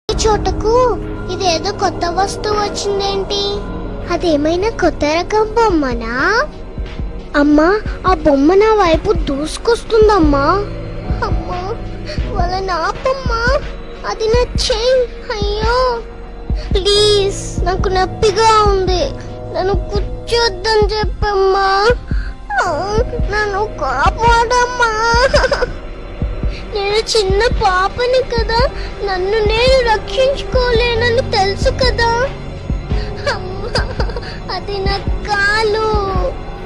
చోటకు ఇదేదో కొత్త వస్తువు వచ్చిందేంటి? అదేమైనా కొత్త రకం బొమ్మనా? అమ్మా, ఆ బొమ్మ నా వైపు దూసుకొస్తుందమ్మా. అమ్మా, వాళ్ళ నాపమ్మా, అది నా చెయ్యి. అయ్యో ప్లీజ్, నాకు నొప్పిగా ఉంది, నన్ను కూర్చోద్దని చెప్పమ్మా. నన్ను కాపాడమ్మా. నేను చిన్న పాపని కదా, నన్ను నేను రక్షించుకోలేనని తెలుసు కదా. అమ్మా, అది నా కాలు,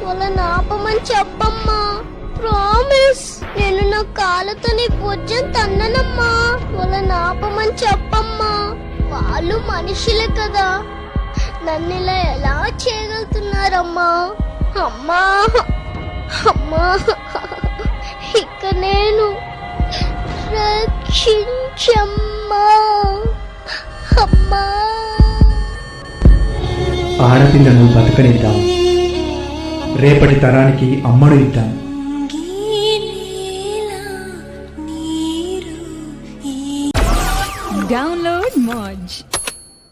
వాళ్ళని ఆపమని చెప్పమ్మా. ప్రామిస్, నేను నా కాళ్ళతో నీ భుజం తన్ననమ్మా. వాళ్ళని ఆపమని చెప్పమ్మా. వాళ్ళు మనుషులే కదా, నన్ను ఇలా ఎలా చేయగలుగుతున్నారమ్మా? అమ్మా అమ్మా, ఇక నేను రక్షించమ్మా. అమ్మా, ఆడపిల్లను బతకనిద్దాం, రేపటి తరానికి అమ్మను ఇద్దాం.